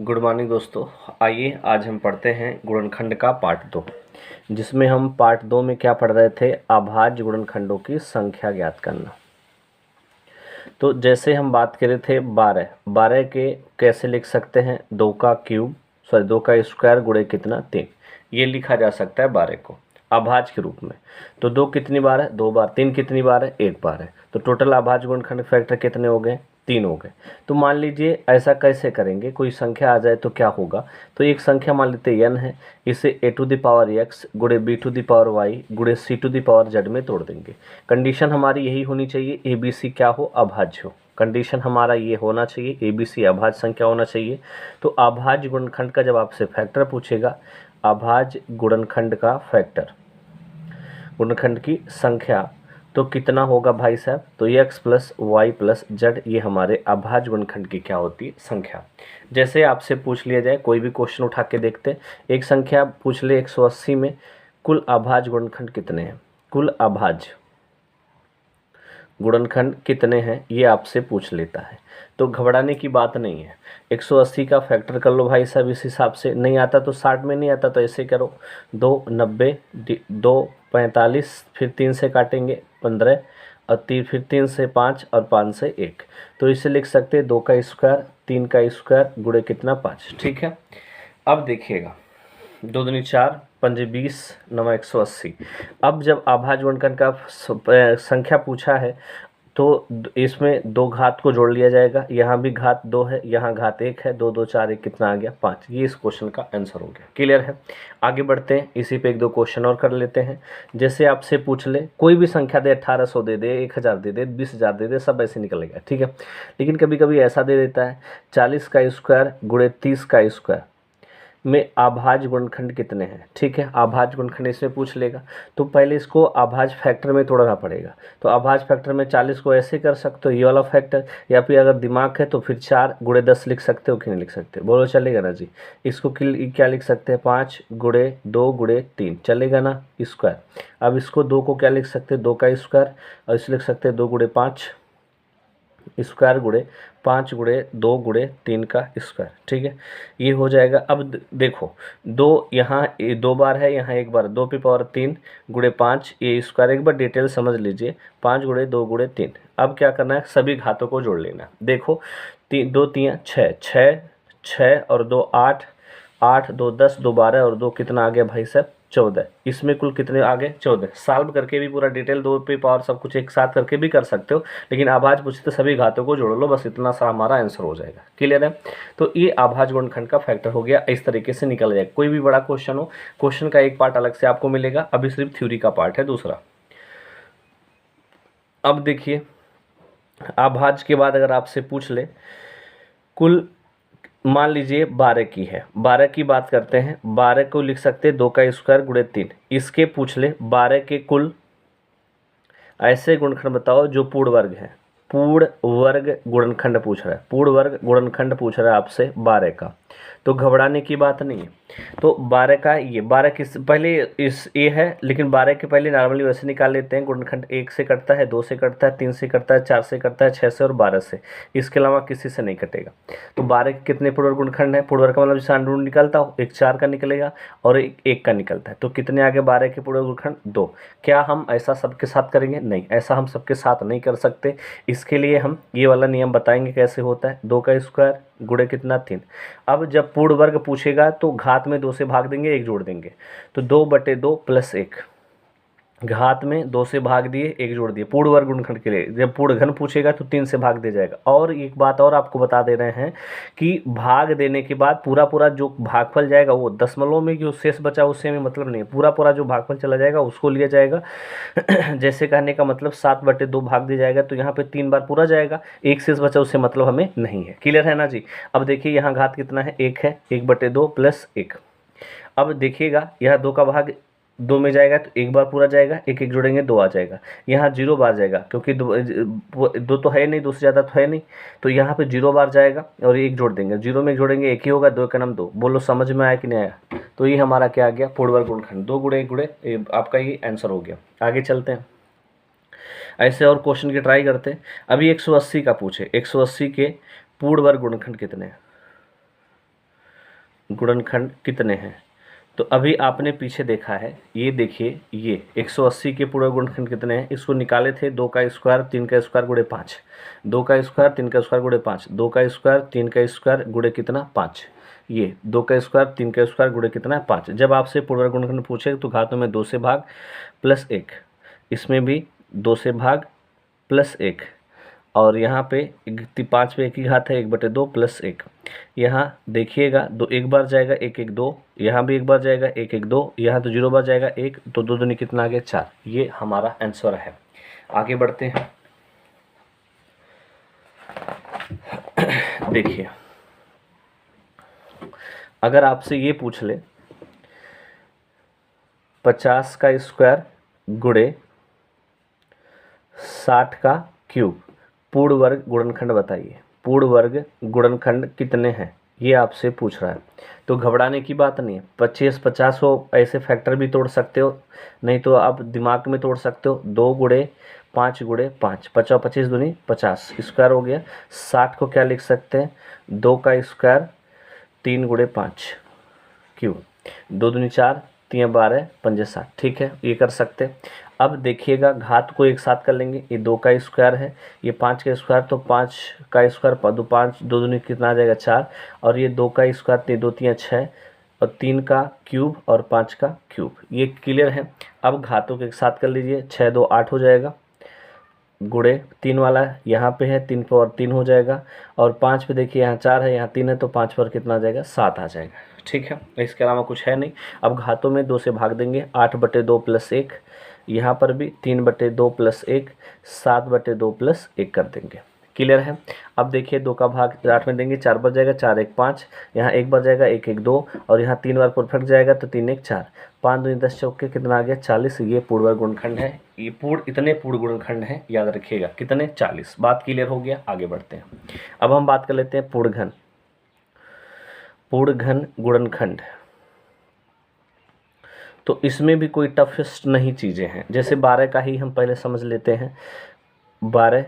Good morning दोस्तों। आइए आज हम पढ़ते हैं गुणनखंड का पार्ट 2, जिसमें हम पार्ट 2 में क्या पढ़ रहे थे, अभाज्य गुणनखंडों की संख्या ज्ञात करना। तो जैसे हम बात कर रहे थे 12 के कैसे लिख सकते हैं, 2 का क्यूब सॉरी 2 का स्क्वायर गुणे कितना 3, ये लिखा जा सकता है 12 को अभाज्य के रूप में। तो 2 कितनी बार है, 2 बार, 3 कितनी बार है, 1 बार है। तो टोटल अभाज्य गुणनखंड फैक्टर कितने हो गए, 3 हो गए। तो मान लीजिए ऐसा कैसे करेंगे, कोई संख्या आ जाए तो क्या होगा। तो एक संख्या मान लेते n है, इसे a to the power x गुणे b to the power y गुणे c to the power z में तोड़ देंगे। कंडीशन हमारी यही होनी चाहिए, a b c क्या हो, अभाज्य हो। कंडीशन हमारा ये होना चाहिए, a b c अभाज्य संख्या होना चाहिए। तो अभाज्य गुणनखंड का जब आपसे फैक्टर पूछेगा, अभाज्य गुणनखंड का फैक्टर, गुणनखंड की संख्या, तो कितना होगा भाई साहब, तो x plus y plus z, ये हमारे अभाज्य गुणनखंड की क्या होती है, संख्या। जैसे आपसे पूछ लिया जाए, कोई भी क्वेश्चन उठा के देखते, एक संख्या पूछ ले 180 में कुल अभाज्य गुणनखंड कितने हैं, कुल अभाज्य गुणनखंड कितने हैं, ये आपसे पूछ लेता है। तो घबराने की बात नहीं है, 180 का फैक्टर कर लो भाई साहब, इस हिसाब से। नहीं आता तो 60 में, नहीं आता तो ऐसे करो, 2 90, 2 45, फिर 3 से काटेंगे 15, और फिर 3 से 5 और 5 से 1। तो इसे लिख सकते हैं 2 का स्क्वायर 3 का स्क्वायर गुणे कितना 5। ठीक है, अब देखिएगा, 2 दूनी 4, 5 20, 9 180। अब जब अभाज्य गुणनखंड का संख्या पूछा है तो इसमें 2 घात को जोड़ लिया जाएगा, यहाँ भी घात 2 है, यहाँ घात 1 है, 2 2 4 1 कितना आ गया 5। ये इस क्वेश्चन का आंसर हो गया। क्लियर है, आगे बढ़ते हैं, इसी पे 1-2 क्वेश्चन और कर लेते हैं। जैसे आपसे पूछ ले, कोई भी संख्या दे, 1800 दे दे, 1000 दे दे, 20000 दे दे, सब ऐसे निकलेगा। ठीक है, लेकिन कभी कभी ऐसा दे देता है 40 का स्क्वायर गुणे 30 का स्क्वायर में अभाज्य गुणनखंड कितने हैं। ठीक है, अभाज्य गुणनखंड इसमें पूछ लेगा, तो पहले इसको अभाज्य फैक्टर में तोड़ना पड़ेगा। तो अभाज्य फैक्टर में 40 को ऐसे कर सकते हो, ये वाला फैक्टर, या फिर अगर दिमाग है तो फिर 4 गुणे 10 लिख सकते हो कि नहीं लिख सकते, बोलो चलेगा ना जी। इसको क्या लिख सकते हैं, 5 गुणे 2 गुणे 3, चलेगा ना, स्क्वायर। अब इसको 2 को क्या लिख सकते हैं, 2 का स्क्वायर, और इसे लिख सकते हैं 2 गुणे 5 स्क्वायर गुणे 5 गुणे 2 गुणे 3 का स्क्वायर। ठीक है, ये हो जाएगा। अब देखो, 2 यहाँ 2 बार है, यहाँ 1 बार, 2 पे पावर 3 गुणे 5, ये स्क्वायर। एक बार डिटेल समझ लीजिए, 5 गुणे 2 गुणे 3। अब क्या करना है, सभी घातों को जोड़ लेना। देखो 2 3 6, 6 6 और 2 8, 8 2 10, 2 12 और 2 कितना आ गया भाई साहब 14। इसमें कुल कितने आ गए 14। सॉल्व करके भी पूरा डिटेल 2 पे पावर सब कुछ एक साथ करके भी कर सकते हो, लेकिन अभाज्य पूछे तो सभी घातों को जोड़ लो, बस इतना सा हमारा आंसर हो जाएगा। क्लियर है, तो ये अभाज्य गुणनखंड का फैक्टर हो गया, इस तरीके से निकल जाएगा। कोई भी बड़ा क्वेश्चन हो, क्वेश्चन का एक पार्ट अलग से आपको मिलेगा, अभी सिर्फ थ्योरी का पार्ट है दूसरा। अब देखिए, अभाज्य के बाद अगर आपसे पूछ ले, कुल मान लीजिए 12 की है, 12 की बात करते हैं, 12 को लिख सकते हैं 2 का स्क्वायर गुणे 3। इसके पूछ ले 12 के कुल ऐसे गुणनखंड बताओ जो पूर्ण वर्ग है, पूर्ण वर्ग गुणनखंड पूछ रहा है, पूर्ण वर्ग गुणनखंड पूछ रहा है आपसे 12 का। तो घबराने की बात नहीं है। तो 12 का ये 12 किस पहले इस ए है, लेकिन 12 के पहले नॉर्मली वैसे निकाल लेते हैं। गुणनखंड 1 से कटता है, 2 से कटता है, 3 से कटता है, 4 से कटता है, 6 से और 12 से, इसके अलावा किसी से नहीं कटेगा। तो 12 के कितने पूर्ण वर्ग गुणनखंड है, पूर्ण वर्ग का मतलब जैसे अंडर निकलता हो, एक 4 का निकलेगा और एक 1 का निकलता है। तो कितने आगे 12 के पूर्ण वर्ग गुणनखंड 2। क्या हम ऐसा सबके साथ करेंगे, नहीं, ऐसा हम सबके साथ नहीं कर सकते। इसके लिए हम ये वाला नियम बताएंगे कैसे होता है, 2 का स्क्वायर गुणे कितना 3। अब जब पूर्ण वर्ग पूछेगा तो घात में 2 से भाग देंगे, 1 जोड़ देंगे, तो 2/2 प्लस 1, घात में 2 से भाग दिए, 1 जोड़ दिए। पूर्ण वर्ग गुणनखंड के लिए जब पूर्ण घन पूछेगा तो 3 से भाग दिया जाएगा। और एक बात और आपको बता दे रहे हैं कि भाग देने के बाद पूरा पूरा जो भागफल जाएगा, वो दशमलव में जो शेष बचा उससे में मतलब नहीं है, पूरा पूरा जो भागफल चला जाएगा उसको लिया जाएगा। जैसे कहने का मतलब 7/2 भाग दिया जाएगा, तो यहाँ पे 3 बार पूरा जाएगा, 1 शेष बचा उससे मतलब हमें नहीं है। क्लियर है ना जी। अब देखिए यहाँ घात कितना है, 1 है, 1/2 प्लस 1। अब देखिएगा यहाँ 2 का भाग 2 में जाएगा तो 1 बार पूरा जाएगा, 1 1 जोड़ेंगे 2 आ जाएगा। यहाँ 0 बार जाएगा, क्योंकि 2 तो है नहीं, 2 से ज़्यादा तो है नहीं, तो यहाँ पे 0 बार जाएगा और 1 जोड़ देंगे, 0 में जोड़ेंगे 1 ही होगा, 2 का नाम 2। बोलो समझ में आया कि नहीं आया। तो ये हमारा क्या आ गया, पूर्ण वर्ग गुणनखंड, 2 गुणे 1 गुणे आपका ये आंसर हो गया। आगे चलते हैं, ऐसे और क्वेश्चन की ट्राई करते हैं। अभी 180 का पूछे, 180 के पूर्ण वर्ग गुणनखंड कितने हैं। गुणनखंड कितने हैं। तो अभी आपने पीछे देखा है, ये देखिए, ये 180 के पूरे गुणनखंड कितने हैं, इसको निकाले थे 2 का स्क्वायर 3 का स्क्वायर गुणे 5, 2 का स्क्वायर 3 का स्क्वायर गुणे 5, 2 का स्क्वायर 3 का स्क्वायर गुणे कितना 5, ये 2 का स्क्वायर 3 का स्क्वायर गुणे कितना है 5। जब आपसे पूर्ण गुणनखंड पूछे तो घातों में 2 से भाग प्लस 1, इसमें भी 2 से भाग प्लस 1, और यहाँ पे 5 पे 1 की घात है 1/2 प्लस 1। यहाँ देखिएगा, दो एक बार जाएगा 1 1 2, यहाँ भी एक बार जाएगा 1 1 2, यहाँ तो 0 बार जाएगा 1, तो 2 दूनी कितना आ गया 4। ये हमारा आंसर है। आगे बढ़ते हैं। देखिए, अगर आपसे ये पूछ ले 50 का स्क्वायर गुणे 60 का क्यूब पूर्ण वर्ग गुणनखंड बताइए। पूर्ण वर्ग गुणनखंड कितने हैं, ये आपसे पूछ रहा है। तो घबराने की बात नहीं है। 25 50 हो, ऐसे फैक्टर भी तोड़ सकते हो, नहीं तो आप दिमाग में तोड़ सकते हो। 2 गुणे 5 गुणे 5, 50 25 दूनी 50 स्क्वायर हो गया। 60 को क्या लिख सकते हैं, 2 का स्क्वायर 3 गुणे 5 क्यूब, 2 दूनी 4 3 12 5 7, ठीक है, ये कर सकते हैं। अब देखिएगा, घात को एक साथ कर लेंगे। ये 2 का स्क्वायर है, ये 5 का स्क्वायर, तो 5 का स्क्वायर 5 2 दूनी कितना आ जाएगा 4, और ये 2 का स्क्वायर 3 2 3 6, और 3 का क्यूब और 5 का क्यूब। ये क्लियर है। अब घातों के एक साथ कर लीजिए। 6 2 8 हो जाएगा, गुणे 3 वाला यहाँ पे है, 3 पे और 3 हो जाएगा, और 5 पे देखिए यहाँ 4 है यहाँ 3 है, तो 5 पर कितना आ जाएगा 7 आ जाएगा। ठीक है, इसके अलावा कुछ है नहीं। अब घातों में 2 से भाग देंगे। 8/2 प्लस 1, यहाँ पर भी 3/2 प्लस 1, 7/2 प्लस 1 कर देंगे। क्लियर है। अब देखिए, 2 का भाग 8 में देंगे, 4 बार जाएगा 4 1 5, यहाँ 1 बार जाएगा 1 1 2, और यहाँ 3 बार परफेक्ट जाएगा तो 3 1 4, 5 दूनी 10 चौके कितना आ गया 40। ये पूर्ण गुणनखंड है। ये इतने पूर्ण गुणनखंड हैं, याद रखिएगा कितने 40। बात क्लियर हो गया, आगे बढ़ते हैं। अब हम बात कर लेते हैं पूर्ण घन। पूर्ण घन गुणनखंड, तो इसमें भी कोई टफेस्ट नहीं चीज़ें हैं। जैसे 12 का ही हम पहले समझ लेते हैं। 12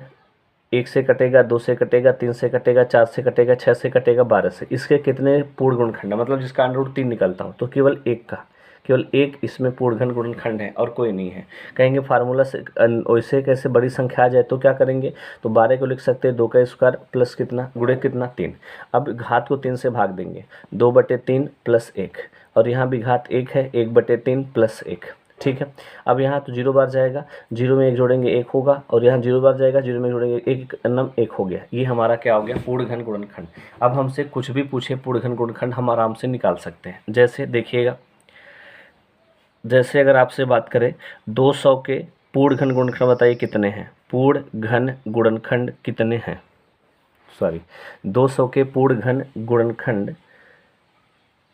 1 से कटेगा, 2 से कटेगा, 3 से कटेगा, 4 से कटेगा, 6 से कटेगा, 12 से। इसके कितने पूर्ण गुणनखंड, मतलब जिसका √3 निकलता हो, तो केवल एक इसमें पूर्ण घन गुणनखंड है और कोई नहीं है। कहेंगे फार्मूला से वैसे कैसे बड़ी संख्या आ जाए तो क्या करेंगे, तो 12 को लिख सकते हैं 2 का स्क्वायर प्लस कितना गुणे कितना 3। अब घात को 3 से भाग देंगे, 2/3 प्लस 1, और यहाँ भी घात 1 है, 1/3 प्लस 1। ठीक है। अब यहाँ तो 0 बार जाएगा, 0 में 1 जोड़ेंगे 1 होगा, और यहाँ 0 बार जाएगा, 0 में जोड़ेंगे 1 नम 1 हो गया। ये हमारा क्या हो गया, पूर्ण घन गुणनखंड। अब हमसे कुछ भी पूछे पूर्ण घन गुणनखंड हम आराम से निकाल सकते हैं। जैसे देखिएगा, जैसे अगर आपसे बात करें 200 के पूर्ण घन गुणनखंड बताइए कितने हैं। पूर्ण घन गुणनखंड कितने हैं, 200 के पूर्ण घन गुणनखंड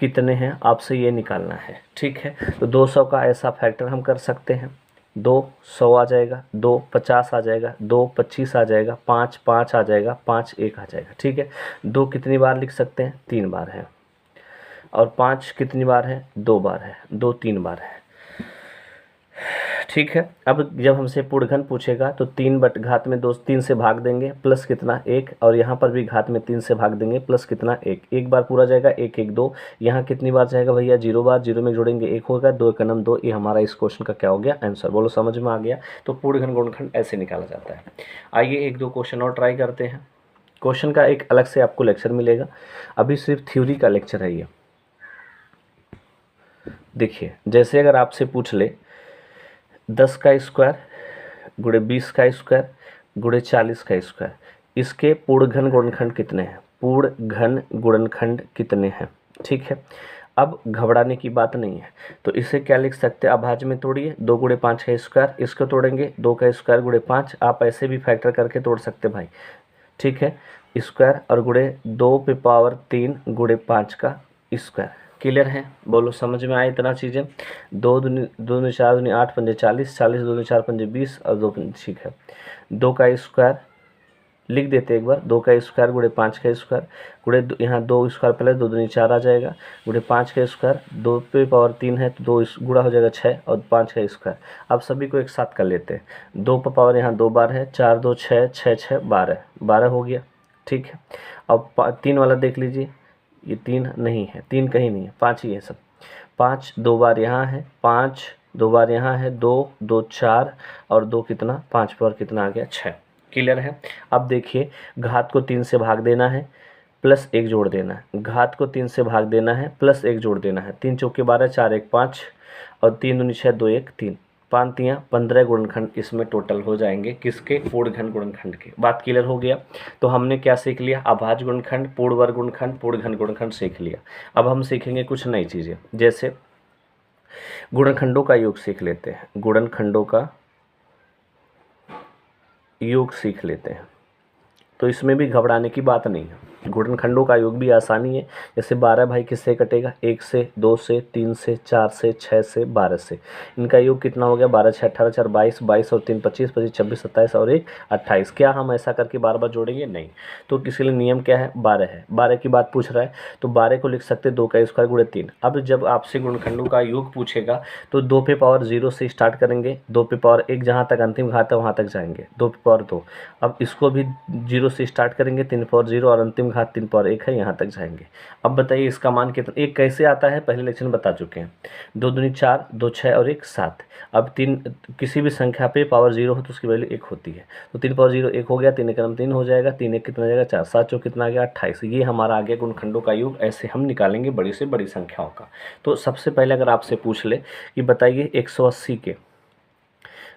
कितने हैं, आपसे ये निकालना है। ठीक है, तो 200 का ऐसा फैक्टर हम कर सकते हैं। 2 100 आ जाएगा, 2 50 आ जाएगा, 2 25 आ जाएगा, 5 5 आ जाएगा, 5 1 आ जाएगा। ठीक है, 2 कितनी बार लिख सकते हैं, 3 बार है, और 5 कितनी बार है, 2 बार है, 2 3 बार है। ठीक है। अब जब हमसे पूर्ण घन पूछेगा तो 3 घात में 2 3 से भाग देंगे प्लस कितना 1, और यहाँ पर भी घात में 3 से भाग देंगे प्लस कितना 1। एक बार पूरा जाएगा 1 1 2, यहाँ कितनी बार जाएगा भैया 0 बार, 0 में जोड़ेंगे 1 होगा, 2 1 2। ये हमारा इस क्वेश्चन का क्या हो गया, आंसर। बोलो समझ में आ गया। तो पूर्ण घन गुणनखंड ऐसे निकाला जाता है। आइए 1 2 क्वेश्चन और ट्राई करते हैं। क्वेश्चन का एक अलग से आपको लेक्चर मिलेगा, अभी सिर्फ थ्योरी का लेक्चर है ये। देखिए, जैसे अगर आपसे पूछ ले 10 का स्क्वायर गुणे 20 का स्क्वायर गुणे 40 का स्क्वायर, इसके पूर्ण घन गुणनखंड कितने हैं, पूर्ण घन गुणनखंड कितने हैं। ठीक है, अब घबराने की बात नहीं है। तो इसे क्या लिख सकते हैं, अभाज्य में तोड़िए, 2 गुणे 5 का स्क्वायर, इसको तोड़ेंगे 2 का स्क्वायर गुणे 5। आप ऐसे भी फैक्टर करके तोड़ सकते भाई। ठीक है, स्क्वायर और गुणे 2 पे पावर 3 गुणे 5 का स्क्वायर। क्लियर है, बोलो समझ में आए इतना चीज़ें। 2 दूनी 4 दूनी 8 पंजे 40, 40 दूनी 4 पंजे 20, और 2 ठीक है। 2 का स्क्वायर लिख देते एक बार, 2 का स्क्वायर गुणे 5 का स्क्वायर गुणे यहाँ 2 स्क्वायर पहले 2 दूनी 4 आ जाएगा, गुणे 5 का स्क्वायर, 2 पे पावर 3 है तो 2 गुणा हो जाएगा 6, और 5 का स्क्वायर। अब सभी को एक साथ कर लेते हैं। 2 पर पावर यहाँ 2 बार है, 4 2 6 6 6 12 12 हो गया। ठीक है, अब 3 वाला देख लीजिए, ये 3 नहीं है, 3 कहीं नहीं है, 5 ही है सब। 5 2 बार यहाँ है, 5 2 बार यहाँ है, 2 2 4 और 2 कितना 5 पर कितना आ गया 6। क्लियर है। अब देखिए घात को 3 से भाग देना है प्लस 1 जोड़ देना है, घात को 3 से भाग देना है प्लस 1 जोड़ देना है। 3 चौके 12, 4 1 5 और 3 दूनी 6, 2 1 3, 5 तियाँ 15 गुणनखंड इसमें टोटल हो जाएंगे किसके, पूर्ण घन गुणनखंड के। बात क्लियर हो गया। तो हमने क्या सीख लिया, अभाज्य गुणनखंड, पूर्ण वर्ग गुणनखंड, पूर्ण घन गुणनखंड सीख लिया। अब हम सीखेंगे कुछ नई चीज़ें, जैसे गुणनखंडों का योग सीख लेते हैं, गुणनखंडों का योग सीख लेते हैं। तो इसमें भी घबराने की बात नहीं है, गुणनखंडों का योग भी आसानी है। जैसे 12 भाई किससे कटेगा, 1 से, 2 से, 3 से, 4 से, 6 से, 12 से। इनका योग कितना हो गया, 12 6 18, 4 22, 22 और 3 25, 25 26 27 और 1 28। क्या हम ऐसा करके बार बार जोड़ेंगे, नहीं। तो किसी लिए नियम क्या है, 12 है, 12 की बात पूछ रहा है तो 12 को लिख सकते 2 का स्क्वायर गुणे 3। अब जब आपसे गुणनखंडों का योग पूछेगा तो 2 पे पावर 0 से स्टार्ट करेंगे, 2 पे पावर 1 जहाँ तक अंतिम घात है वहाँ तक जाएंगे, 2 पे पावर 2। अब इसको भी 0 से स्टार्ट करेंगे, 3 पावर 0 और अंतिम घात 3 पावर 1 है, यहाँ तक जाएंगे। अब बताइए इसका मान कितना, एक कैसे आता है पहले लेक्चर में बता चुके हैं। 2 दूनी 4, 2 6 और 1 7। अब 3 किसी भी संख्या पे पावर 0 हो तो उसकी वैल्यू 1 होती है। तो 3 पावर 0 1 हो गया, 3 एकम 3 हो जाएगा, 3 1 कितना जाएगा 4, 7 चौक कितना आ गया 28। ये हमारा आ गया गुणनखंडों का योग। ऐसे हम निकालेंगे बड़ी से बड़ी संख्याओं का। तो सबसे पहले अगर आपसे पूछ ले कि बताइए 180 के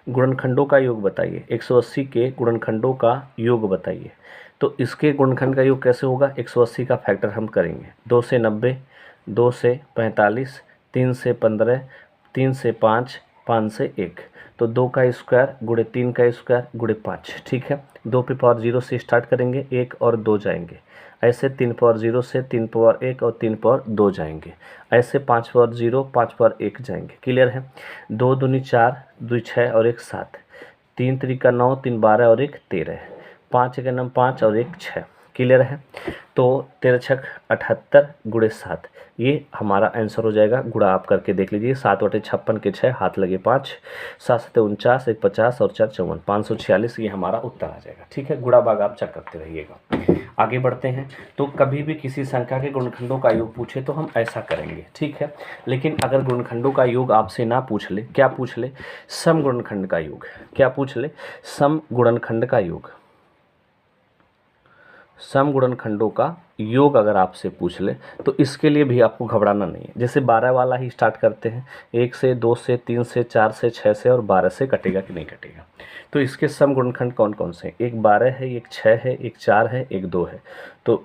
गुणनखंडों का योग बताइए, 180 के गुणनखंडों का योग बताइए, तो इसके गुणनखंड का योग कैसे होगा, 180 का फैक्टर हम करेंगे, 2 से 90, 2 से 45, 3 से 15, 3 से 5, 5 से 1। तो 2 का स्क्वायर गुणे 3 का स्क्वायर गुणे 5। ठीक है। 2 पे पावर 0 से स्टार्ट करेंगे, 1 और 2 जाएंगे। ऐसे 3 पावर 0 से 3 पावर 1 और 3 पावर 2 जाएंगे। ऐसे 5 पावर 0, 5 पावर 1 जाएंगे। क्लियर है। 2 दूनी 4, 2 6 और 1 7, 3 त्रिका 9, 3 12 और 1 13, 5 एक नम 5 और 1 6। क्लियर है। तो 13 छक 78 गुणे 7, ये हमारा आंसर हो जाएगा। गुणा आप करके देख लीजिए, 7 बटे 56 के 6, हाथ लगे 5, 7 7 49, 1 50 और 4 54, 546 ये हमारा उत्तर आ जाएगा। ठीक है। गुणा भाग आप चेक करते रहिएगा। आगे बढ़ते हैं। तो कभी भी किसी संख्या के गुणनखंडों का योग पूछे तो हम ऐसा करेंगे। ठीक है। लेकिन अगर गुणनखंडों का योग आपसे ना पूछ ले, क्या पूछ ले, सम गुणनखंड का योग। क्या पूछ ले, सम गुणनखंड का योग। सम गुणनखंडों का योग अगर आपसे पूछ ले तो इसके लिए भी आपको घबराना नहीं है। जैसे 12 वाला ही स्टार्ट करते हैं, 1 से, 2 से, 3 से, 4 से, 6 से और 12 से कटेगा कि नहीं कटेगा। तो इसके सम गुणनखंड कौन कौन से हैं, एक 12 है, एक 6 है, एक 4 है, एक 2 है। तो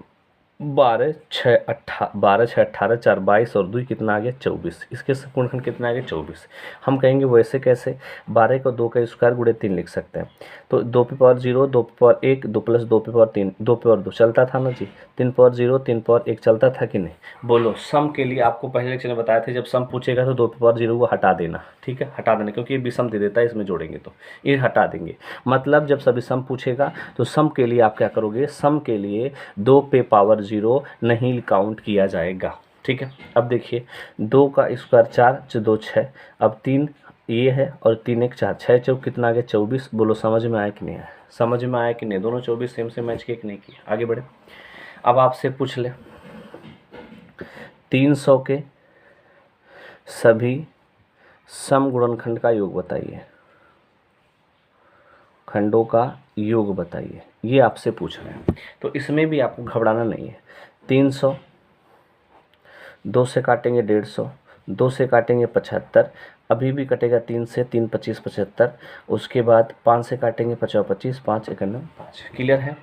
12 6 18, 4 22 और 2 कितना आ गया 24। इसके गुणनखंड कितना आ गया 24। हम कहेंगे वैसे कैसे, 12 को 2 का स्क्वायर गुणे 3 लिख सकते हैं। तो 2 पे पावर 0, 2 पे पावर 1, 2 प्लस 2 पे पावर 3, 2 पे पावर 2 चलता था ना जी। 3 पावर 0, 3 पावर 1 चलता था कि नहीं, बोलो। सम के लिए आपको पहले लेक्चर में बताया था, जब सम पूछेगा तो 2 पे पावर 0 को हटा देना। ठीक है, हटा देना, क्योंकि ये विषम दे देता है, इसमें जोड़ेंगे तो ये हटा देंगे। मतलब जब सभी सम पूछेगा तो सम के लिए आप क्या करोगे, सम के लिए 2 पे पावर 0 नहीं काउंट किया जाएगा। ठीक है। अब देखिए 2 का स्क्वायर 4, 2 6, अब 3 ये है और 3 1 4, 6 चौक कितना आ गया 24। बोलो समझ में आया कि नहीं आया, समझ में आया कि नहीं, दोनों 24 सेम से मैच किए कि नहीं किए। आगे बढ़े। अब आपसे पूछ ले 300 के सभी सम गुणनखंड का योग बताइए, खंडों का योग बताइए, ये आपसे पूछ रहे हैं। तो इसमें भी आपको घबराना नहीं है। 300, 2 से काटेंगे 150, 2 से काटेंगे 75, अभी भी कटेगा 3 से, 3 25 75। उसके बाद 5 से काटेंगे 50 25, 5 51 5। क्लियर है।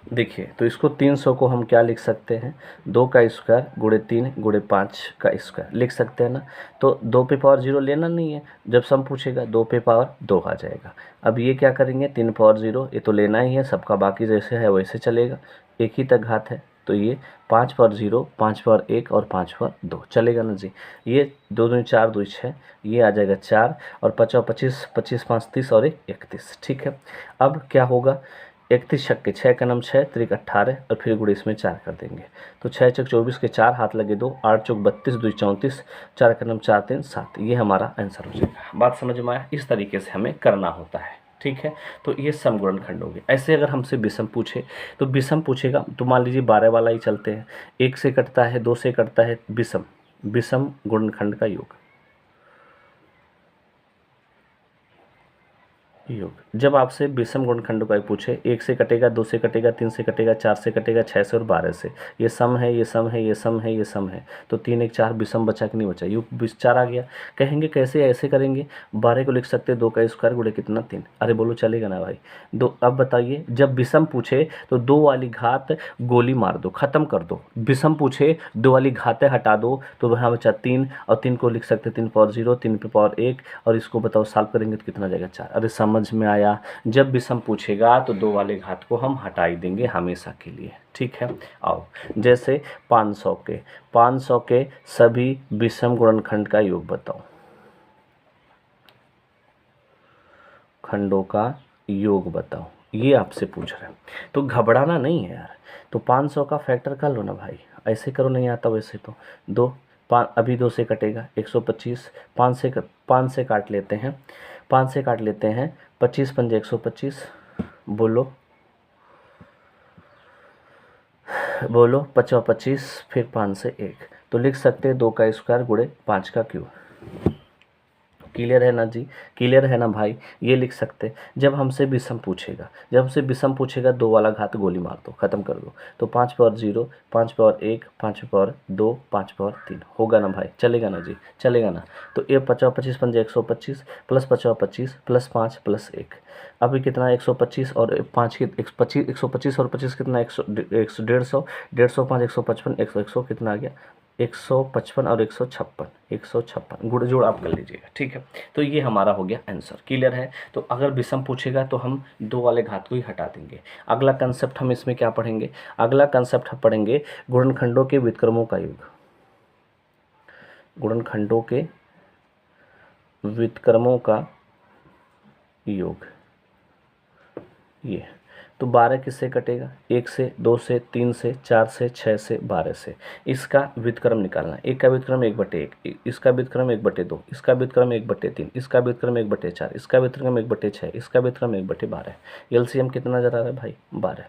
देखिए तो इसको 300 को हम क्या लिख सकते हैं, 2 का स्क्वायर गुणे 3 गुणे 5 का स्क्वायर लिख सकते हैं ना। तो 2 पे पावर 0 लेना नहीं है, जब सम पूछेगा 2 पे पावर 2 आ जाएगा। अब ये क्या करेंगे, 3 पावर 0 ये तो लेना ही है, सबका बाकी जैसे है वैसे चलेगा, एक ही तक घात है। तो ये 5 पावर 0, 5 पावर 1 और 5 पावर 2 चलेगा ना जी। ये 2 2 4 2 6, ये आ जाएगा 4 और 50 25, 25 5 30 और 1 31। ठीक है। अब क्या होगा, 31 छक्के 6 का नम 6, त्रिक 18 और फिर गुणे इसमें 4 कर देंगे। तो 6 चौक 24 के 4, हाथ लगे 2, 8 चौक 32, 2 34, 4 का नम 4 3 7। ये हमारा आंसर हो जाएगा। बात समझ में आया। इस तरीके से हमें करना होता है। ठीक है। तो ये सम गुणनखंड हो गए। ऐसे अगर हमसे विषम पूछे तो विषम पूछेगा तो मान लीजिए 12 वाला ही चलते हैं, 1 से कटता है, 2 से कटता है, विषम, विषम गुणनखंड का योग, योग। जब आपसे विषम गुणनखंड का पूछे, 1 से कटेगा, 2 से कटेगा, 3 से कटेगा, 4 से कटेगा, 6 से और 12 से, ये सम है, ये सम है, ये सम है, ये सम है, तो 3 1 4 विषम बचा कि नहीं बचा, योग 4 आ गया। कहेंगे कैसे, ऐसे करेंगे, 12 को लिख सकते हैं 2 का स्क्वायर गुणे कितना 3। अरे बोलो चलेगा ना भाई। दो, अब बताइए जब विषम पूछे तो 2 वाली घात गोली मार दो, खत्म कर दो। विषम पूछे 2 वाली घातें हटा दो, तो वहाँ बचा 3, और 3 को लिख सकते 3 पावर 0, 3 पे पावर 1, और इसको बताओ सॉल्व करेंगे तो कितना जाएगा 4। अरे समझ में आया। जब विषम पूछेगा तो 2 वाले घात को हम हटा ही देंगे हमेशा के लिए, ठीक है। आओ, जैसे 500 के सभी विषम गुणनखंड का योग बताओ, खंडों का योग बताओ, ये आपसे पूछ रहे हैं। तो घबराना नहीं है यार। तो 500 का फैक्टर कर लो ना भाई, ऐसे करो, नहीं आता वैसे तो। दो, अभी 2 से कटेगा 125, 5 से काट लेते हैं, 5 से काट लेते हैं, 25 पंजे 125, बोलो बोलो 25, फिर 5 से 1, तो लिख सकते हैं 2 का स्क्वायर गुणे 5 का क्यूब। क्लियर है ना जी, क्लियर है ना भाई, ये लिख सकते। जब हमसे विषम पूछेगा, जब हमसे विषम पूछेगा 2 वाला घात गोली मार दो, खत्म कर दो। तो 5 पावर 0, 5 पावर 1, 5 पावर 2, 5 पावर 3 होगा ना भाई, चलेगा ना जी, चलेगा ना। तो ये 50 25 पंजे 125 प्लस 50 25 प्लस 5 प्लस 1, अभी कितना 125 और 5 की 125 और 25 कितना 100 150 5 155 100 कितना आ गया 155 और 156 गुड़ जोड़ आप कर लीजिएगा, ठीक है। तो ये हमारा हो गया आंसर। क्लियर है। तो अगर विषम पूछेगा तो हम 2 वाले घात को ही हटा देंगे। अगला कंसेप्ट हम इसमें क्या पढ़ेंगे, अगला कंसेप्ट हम पढ़ेंगे गुणनखंडों के व्युत्क्रमों का योग, गुणनखंडों के व्युत्क्रमों का योग। ये तो 12 किससे कटेगा, 1 से, 2 से, 3 से, 4 से, 6 से, 12 से। इसका व्युत्क्रम निकालना, एक का व्युत्क्रम 1/1, इसका व्युत्क्रम 1/2, इसका व्युत्क्रम 1/3, इसका व्युत्क्रम 1/4, इसका व्युत्क्रम 1/6, इसका व्युत्क्रम 1/12। एलसीएम कितना नजर आ रहा है भाई 12।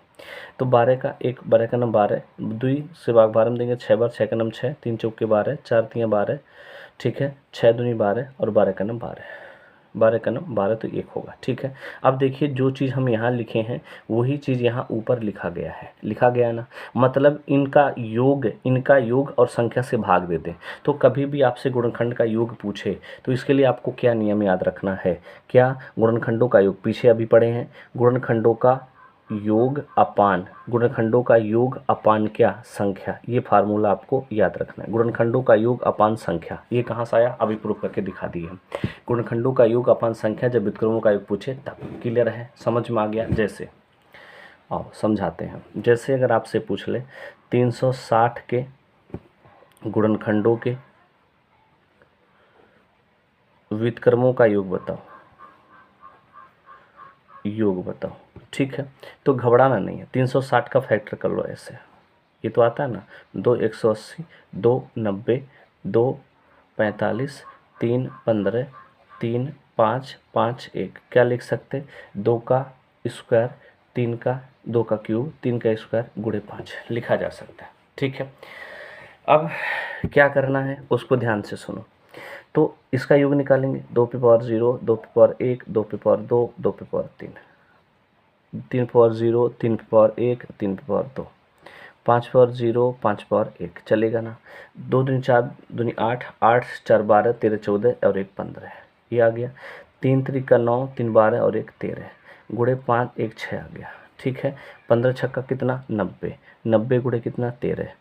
तो 12 का 12 का नाम 12, 2 से भाग 12 में देंगे 6 बार, 6 का नाम 6, 3 चौके 12, 4 तियाँ 12, ठीक है, 6 दूनी 12 और 12 का नाम 12, 12 का नाम 12, तो 1 होगा, ठीक है। अब देखिए जो चीज़ हम यहाँ लिखे हैं वही चीज़ यहाँ ऊपर लिखा गया है, लिखा गया ना, मतलब इनका योग और संख्या से भाग दे दें। तो कभी भी आपसे गुणनखंड का योग पूछे तो इसके लिए आपको क्या नियम याद रखना है, क्या, गुणनखंडों का योग पीछे अभी पढ़े हैं, गुणनखंडों का योग अपान, गुणनखंडों का योग अपान क्या, संख्या, ये फार्मूला आपको याद रखना है। गुणनखंडों का योग अपान संख्या, ये कहाँ से आया, अभी प्रूफ करके दिखा दिए हम। गुणनखंडों का योग अपान संख्या जब व्युत्क्रमों का योग पूछे तब। क्लियर है, समझ में आ गया। जैसे आओ समझाते हैं। जैसे अगर आपसे पूछ ले 360 के गुणनखंडों के व्युत्क्रमों का योग बताओ, योग बताओ, ठीक है। तो घबराना नहीं है, 360 का फैक्टर कर लो ऐसे, ये तो आता है ना, 2 180, 2 90, 2 45, 3 15, 3 5 5 1, क्या लिख सकते, 2 का स्क्वायर, 3 का, 2 का क्यूब, 3 का स्क्वायर गुणे 5 लिखा जा सकता है, ठीक है। अब क्या करना है उसको ध्यान से सुनो। तो इसका योग निकालेंगे, 2 पे पावर 0, 2 पे पावर 1, 2 पे पावर 2, 2 पे पावर 3, 3 पावर 0, 3 पे पावर 1, 3 पे पावर 2, 5 पावर 0, 5 पावर 1, चलेगा ना। 2 दूनी 4 दूनी 8, 8 4 12, 13 14 और 1 15, ये आ गया। 3 3 9, 3 12 और 1 13, गुणे 5 1 6 आ गया, ठीक है। 15 छक्का कितना 90, 90 गुणे कितना 13,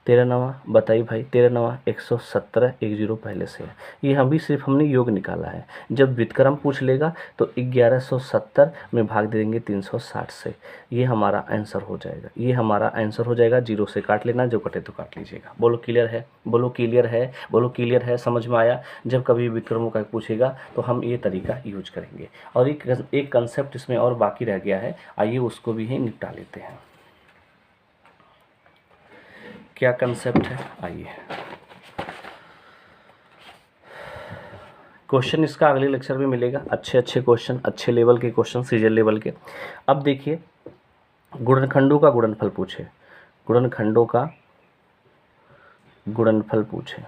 13 नवा बताइए भाई, 13 नवा 117, 1 0 पहले से है। ये हम भी सिर्फ हमने योग निकाला है। जब व्युत्क्रम पूछ लेगा तो 1170 में भाग दे देंगे 360 से, ये हमारा आंसर हो जाएगा, ये हमारा आंसर हो जाएगा। 0 से काट लेना, जो कटे तो काट लीजिएगा। बोलो क्लियर है, बोलो क्लियर है, बोलो क्लियर है, समझ में आया। जब कभी व्युत्क्रमों का पूछेगा तो हम ये तरीका यूज करेंगे। और एक कंसेप्ट इसमें और बाकी रह गया है, आइए उसको भी निपटा लेते हैं। क्या कंसेप्ट है, आइए। क्वेश्चन इसका अगले लेक्चर में मिलेगा, अच्छे अच्छे क्वेश्चन, अच्छे लेवल के क्वेश्चन, सीजन लेवल के। अब देखिए गुणनखंडों का गुणनफल पूछे, गुणनखंडों का गुणनफल पूछे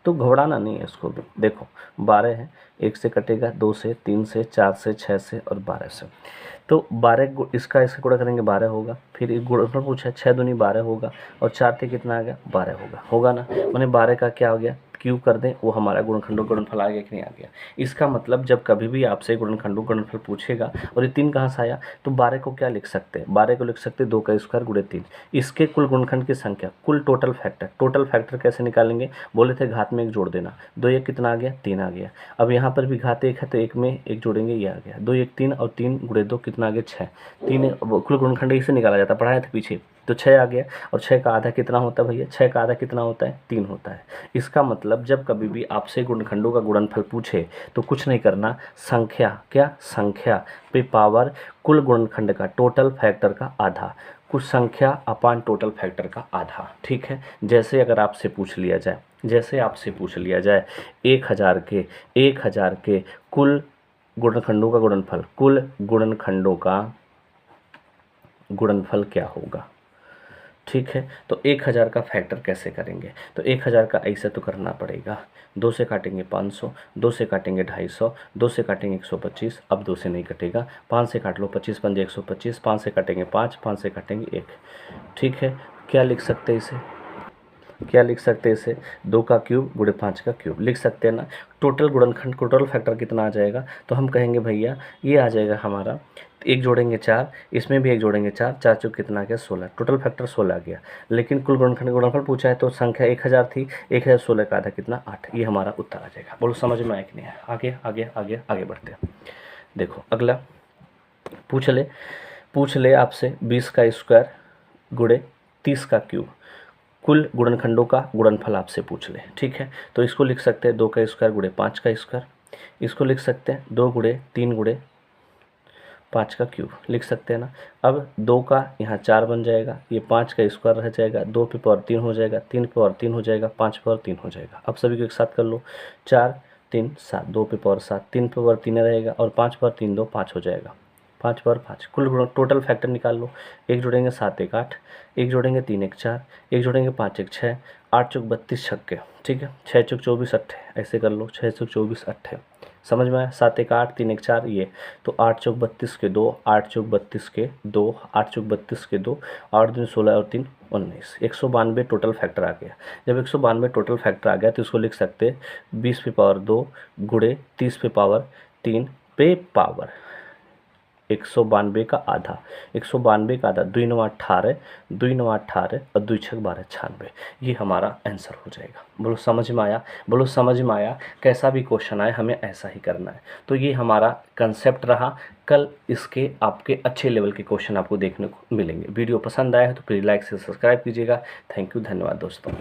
तो घबराना नहीं है इसको भी। देखो 12 है, 1 से कटेगा, 2 से, 3 से, 4 से, 6 से और 12 से। तो 12 इसका इससे गुणा करेंगे 12 होगा। फिर एक गुणनफल पूछा है, 6 दूनी 12 होगा और 4 से कितना आ गया 12 होगा ना। मैंने 12 का क्या हो गया क्यूब कर दें, वो हमारा गुणनखंडों गुणनफल आ गया कि नहीं आ गया। इसका मतलब जब कभी भी आपसे गुणनखंडों गुणनफल पूछेगा और ये 3 कहाँ से आया, तो 12 को क्या लिख सकते हैं, 12 को लिख सकते हैं 2 का स्क्वायर गुणे 3। इसके कुल गुणनखंड की संख्या, कुल टोटल फैक्टर कैसे निकालेंगे, बोले थे घात में 1 जोड़ देना, 2 1 कितना आ गया 3 आ गया। अब यहाँ पर भी घात 1 है तो 1 में 1 जोड़ेंगे, ये आ गया 2 1 3 और 3 गुणे 2 कितना आ गया 6। 3 कुल गुणनखंड इसे निकाला जाता, पढ़ाया था पीछे, तो 6 आ गया। और 6 का आधा कितना होता है भैया, 6 का आधा कितना होता है 3 होता है। इसका मतलब जब कभी भी आपसे गुणनखंडों का गुणनफल पूछे तो कुछ नहीं करना, संख्या, क्या संख्या पे पावर कुल गुणनखंड का टोटल फैक्टर का आधा, कुछ संख्या अपान टोटल फैक्टर का आधा। ठीक है, जैसे अगर आपसे पूछ लिया जाए, जैसे आपसे पूछ लिया जाए 1000 के कुल गुणनखंडों का गुणनफल, कुल गुणनखंडों का गुणनफल क्या होगा। ठीक है, तो 1000 का फैक्टर कैसे करेंगे, तो 1000 का ऐसे तो करना पड़ेगा, 2 से काटेंगे 500, 2 से काटेंगे 250, 2 से काटेंगे 125, अब 2 से नहीं कटेगा, 5 से काट लो, 25 पंजे 125, 5 से काटेंगे 5, 5 से काटेंगे 1। ठीक है, क्या लिख सकते हैं इसे, क्या लिख सकते हैं इसे, 2 का क्यूब गुणे 5 का क्यूब लिख सकते हैं ना। टोटल गुणनखंड टोटल फैक्टर कितना आ जाएगा, तो हम कहेंगे भैया ये आ जाएगा हमारा, 1 जोड़ेंगे 4, इसमें भी 1 जोड़ेंगे 4, 4 चौक कितना आ गया 16, टोटल फैक्टर 16 आ गया। लेकिन कुल गुणनखंड गुणनफल पूछा है तो संख्या 1000 थी, 1016 का आधा कितना 8, ये हमारा उत्तर आ जाएगा। बोलो समझ में आया कि नहीं आया। आगे आगे आगे आगे बढ़ते हैं। देखो अगला पूछ ले आपसे 20 का स्क्वायर गुणे 30 का क्यूब, कुल गुणनखंडों का गुणनफल आपसे पूछ ले। ठीक है, तो इसको लिख सकते हैं 2 का स्क्वायर गुणे 5 का स्क्वायर, इसको लिख सकते हैं 2 गुणे 3 गुणे 5 का क्यूब लिख सकते हैं ना। अब 2 का यहाँ 4 बन जाएगा, ये 5 का स्क्वायर रह जाएगा, 2 पे पावर 3 हो जाएगा, 3 पे पावर 3 हो जाएगा, 5 पे पावर 3 हो जाएगा। अब सभी को एक साथ कर लो, 4 3 7, 2 पे पावर 7, 3 पे पावर 3 रहेगा और 5 पावर 3 2 5 हो जाएगा, 5 पावर 5। कुल टोटल फैक्टर निकाल लो, 1 जोड़ेंगे 7 1 8, 1 जोड़ेंगे 3 1 4, 1 जोड़ेंगे 5 1 6, 8 चौक 32 छक्के। ठीक है, 6 चौक 24 अट्ठे, ऐसे कर लो, 6 चौक 24 अट्ठे, समझ में आया। 7 1 8 3 1 4 ये, तो 8 चौक 32 के 2, 8 चौक 32 के 2, 8 चौक 32 के 2, 8 दिन 16 और 3 19, 192 टोटल फैक्टर आ गया। जब 192 टोटल फैक्टर आ गया तो इसको लिख सकते हैं 20 पे पावर 2 गुणे 30 पे पावर 3 पे पावर 192 का आधा, 192 का आधा 2 9 18, 2 9 18 और 2 6 12 96, ये हमारा आंसर हो जाएगा। बोलो समझ में आया, बोलो समझ में आया। कैसा भी क्वेश्चन आए हमें ऐसा ही करना है। तो ये हमारा कंसेप्ट रहा। कल इसके आपके अच्छे लेवल के क्वेश्चन आपको देखने को मिलेंगे। वीडियो पसंद आया है तो प्लीज़ लाइक से सब्सक्राइब कीजिएगा। थैंक यू, धन्यवाद दोस्तों।